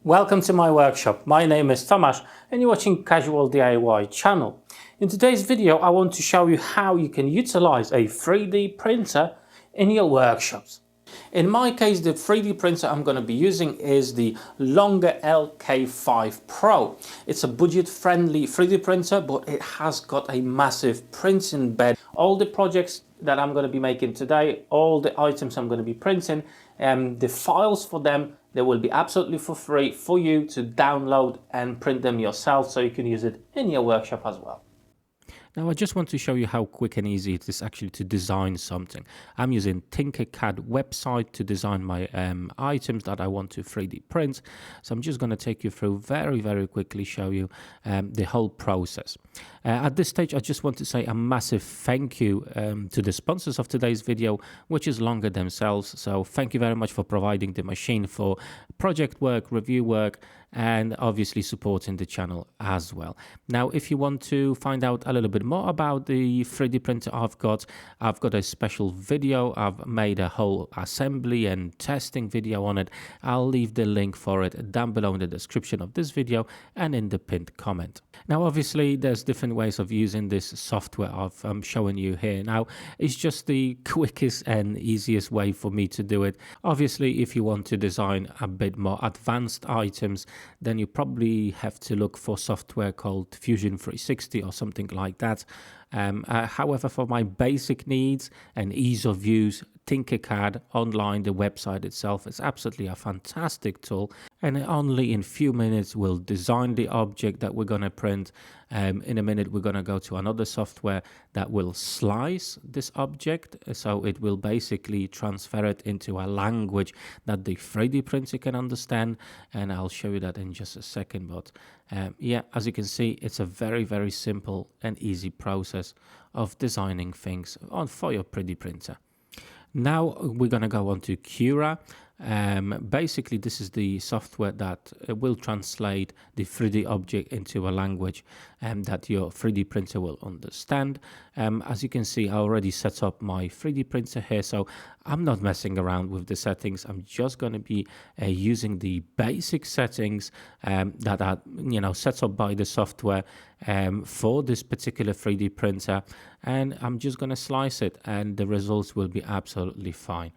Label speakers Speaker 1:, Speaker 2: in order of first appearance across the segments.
Speaker 1: Welcome to my workshop. My name is Tomasz and you're watching Casual DIY channel. In today's video I want to show you how you can utilize a 3D printer in your workshops. In my case, the 3D printer I'm going to be using is the Longer LK5 Pro. It's a budget-friendly 3D printer, but it has got a massive printing bed. All the projects that I'm going to be making today, all the items I'm going to be printing, the files for them, they will be absolutely for free for you to download and print them yourself, so you can use it in your workshop as well.
Speaker 2: Now I just want to show you how quick and easy it is actually to design something. I'm using Tinkercad website to design my items that I want to 3D print. So I'm just going to take you through very quickly, show you the whole process. At this stage, I just want to say a massive thank you to the sponsors of today's video, which is Longer themselves. So thank you very much for providing the machine for project work, review work, and obviously supporting the channel as well. Now, if you want to find out a little bit more about the 3D printer I've got a special video. I've made a whole assembly and testing video on it. I'll leave the link for it down below in the description of this video and in the pinned comment. Now, obviously, there's different ways of using this software I'm showing you here. Now, it's just the quickest and easiest way for me to do it. Obviously, if you want to design a bit more advanced items, then you probably have to look for software called Fusion 360 or something like that. However, for my basic needs and ease of use, Tinkercad online, the website itself, is absolutely a fantastic tool, and only in few minutes will design the object that we're going to print. In a minute, we're going to go to another software that will slice this object, so it will basically transfer it into a language that the 3D printer can understand, and I'll show you that in just a second. But yeah, as you can see, it's a very simple and easy process of designing things for your 3D printer. Now we're going to go on to Cura. Basically, this is the software that will translate the 3D object into a language that your 3D printer will understand. As you can see, I already set up my 3D printer here, so I'm not messing around with the settings. I'm just going to be using the basic settings that are set up by the software for this particular 3D printer, and I'm just going to slice it and the results will be absolutely fine.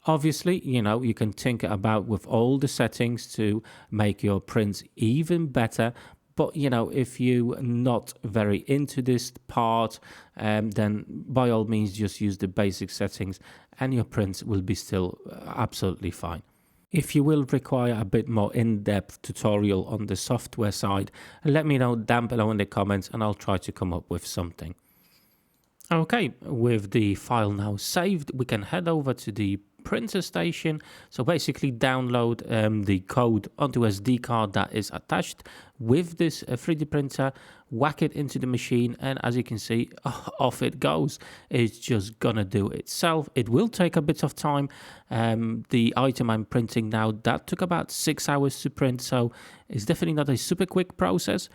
Speaker 2: Obviously, you can tinker about with all the settings to make your prints even better. But, if you're not very into this part, then by all means, just use the basic settings and your prints will be still absolutely fine. If you will require a bit more in-depth tutorial on the software side, let me know down below in the comments and I'll try to come up with something. Okay, with the file now saved, we can head over to the printer station. So basically download the code onto SD card that is attached with this 3D printer, whack it into the machine, and as you can see, off it goes. It's just gonna do itself. It will take a bit of time. The item I'm printing now, that took about 6 hours to print, so it's definitely not a super quick process.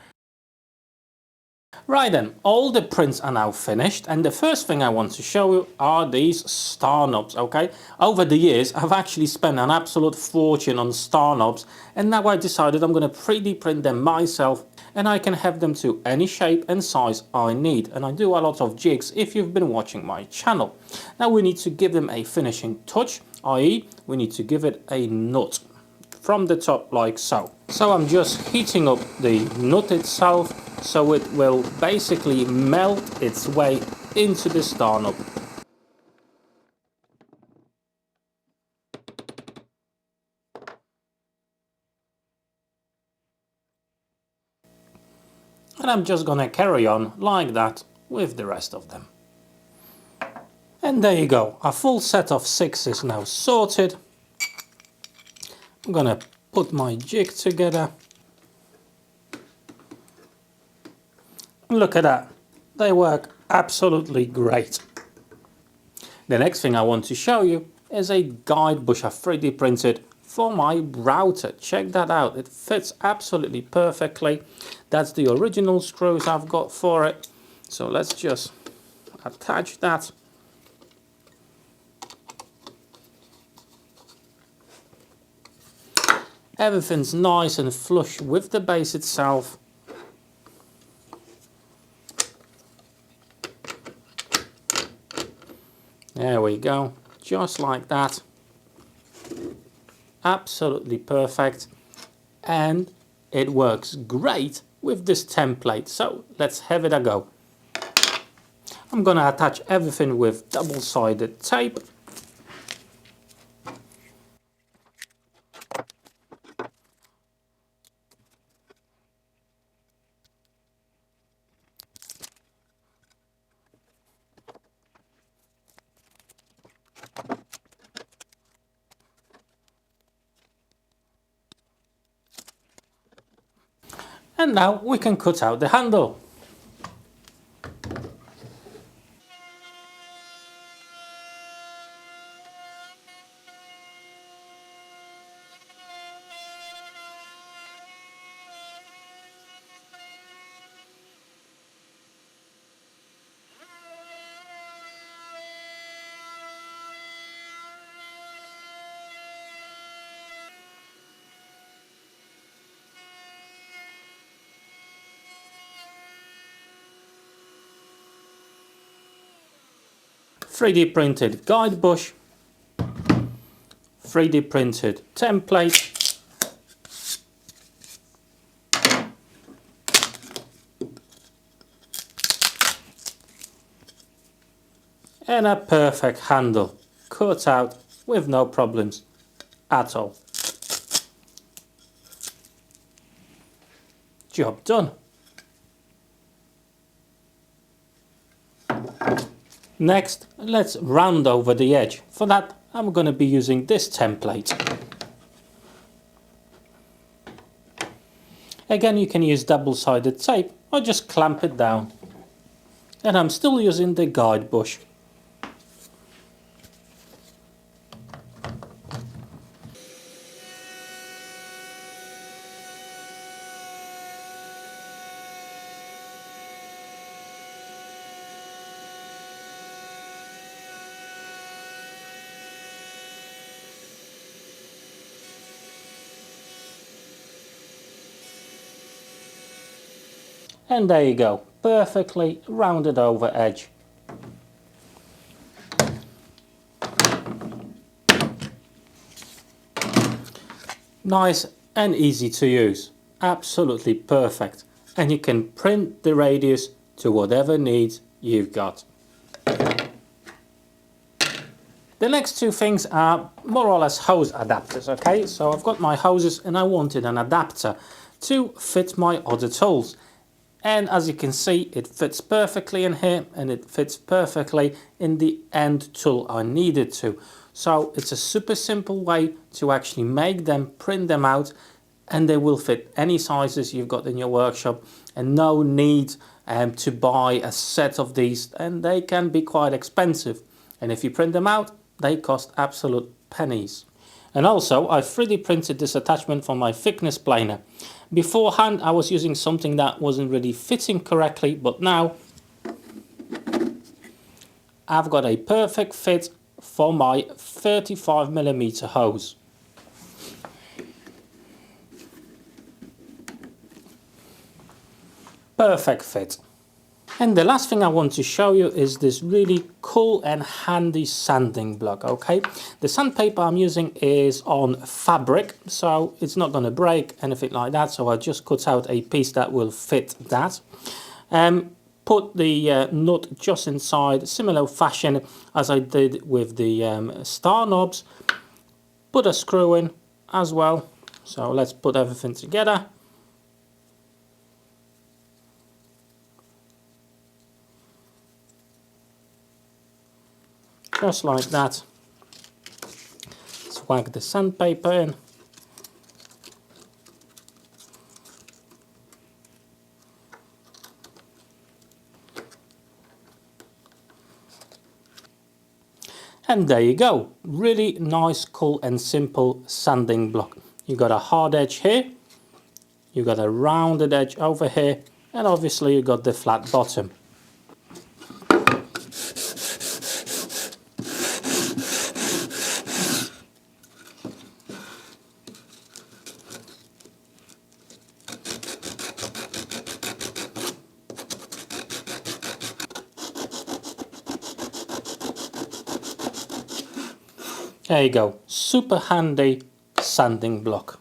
Speaker 1: Right then, all the prints are now finished, and the first thing I want to show you are these star knobs, okay? Over the years, I've actually spent an absolute fortune on star knobs, and now I decided I'm going to 3D print them myself, and I can have them to any shape and size I need. And I do a lot of jigs if you've been watching my channel. Now we need to give them a finishing touch, i.e. we need to give it a nut from the top like so. So I'm just heating up the nut itself so it will basically melt its way into the star knob. And I'm just gonna carry on like that with the rest of them. And there you go, a full set of 6 is now sorted. I'm gonna put my jig together. Look at that, they work absolutely great. The next thing I want to show you is a guide bush I 3D printed for my router. Check that out, it fits absolutely perfectly. That's the original screws I've got for it. So let's just attach that. Everything's nice and flush with the base itself. There we go, just like that. Absolutely perfect, and it works great with this template, so let's have it a go. I'm gonna attach everything with double-sided tape. And now we can cut out the handle. .3D printed guide bush, 3D printed template, and a perfect handle, cut out with no problems at all. Job done. Next, let's round over the edge. For that, I'm going to be using this template. Again, you can use double-sided tape or just clamp it down. And I'm still using the guide bush. And there you go, perfectly rounded over edge. Nice and easy to use, absolutely perfect. And you can print the radius to whatever needs you've got. The next two things are more or less hose adapters, okay? So I've got my hoses and I wanted an adapter to fit my other tools. And as you can see, it fits perfectly in here and it fits perfectly in the end tool I needed to. So it's a super simple way to actually make them, print them out, and they will fit any sizes you've got in your workshop, and no need to buy a set of these, and they can be quite expensive. And if you print them out, they cost absolute pennies. And also, I 3D printed this attachment for my thickness planer. Beforehand, I was using something that wasn't really fitting correctly, but now I've got a perfect fit for my 35mm hose. Perfect fit. And the last thing I want to show you is this really cool and handy sanding block, okay? The sandpaper I'm using is on fabric, so it's not going to break, anything like that, so I just cut out a piece that will fit that. Put the nut just inside, similar fashion as I did with the star knobs. Put a screw in as well, so let's put everything together. Just like that. Swag the sandpaper in. And there you go. Really nice, cool and simple sanding block. You got a hard edge here. You got a rounded edge over here. And obviously you got the flat bottom. There you go, super handy sanding block.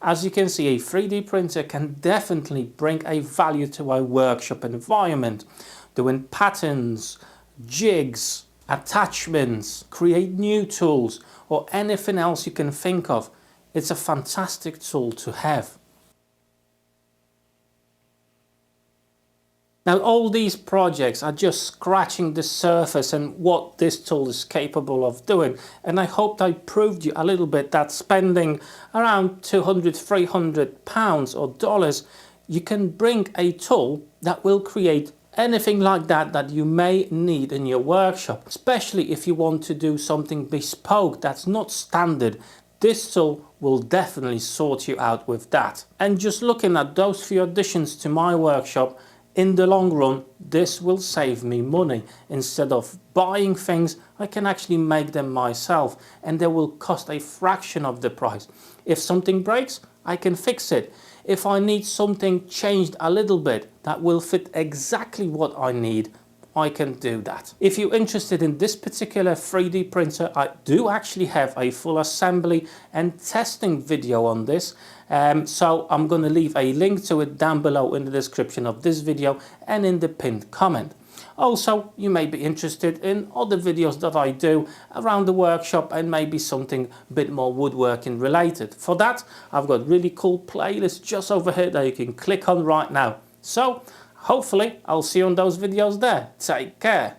Speaker 1: As you can see, a 3D printer can definitely bring a value to a workshop environment, doing patterns, jigs, attachments, create new tools, or anything else you can think of. It's a fantastic tool to have. Now all these projects are just scratching the surface and what this tool is capable of doing, and I hope I proved you a little bit that spending around £200–300 or dollars, you can bring a tool that will create anything like that you may need in your workshop, especially if you want to do something bespoke that's not standard. This tool will definitely sort you out with that. And just looking at those few additions to my workshop, in the long run, this will save me money. Instead of buying things, I can actually make them myself, and they will cost a fraction of the price. If something breaks, I can fix it. If I need something changed a little bit that will fit exactly what I need, I can do that. If you're interested in this particular 3D printer, I do actually have a full assembly and testing video on this. So I'm going to leave a link to it down below in the description of this video and in the pinned comment. Also, you may be interested in other videos that I do around the workshop and maybe something a bit more woodworking related. For that, I've got really cool playlists just over here that you can click on right now. So, hopefully, I'll see you on those videos there. Take care.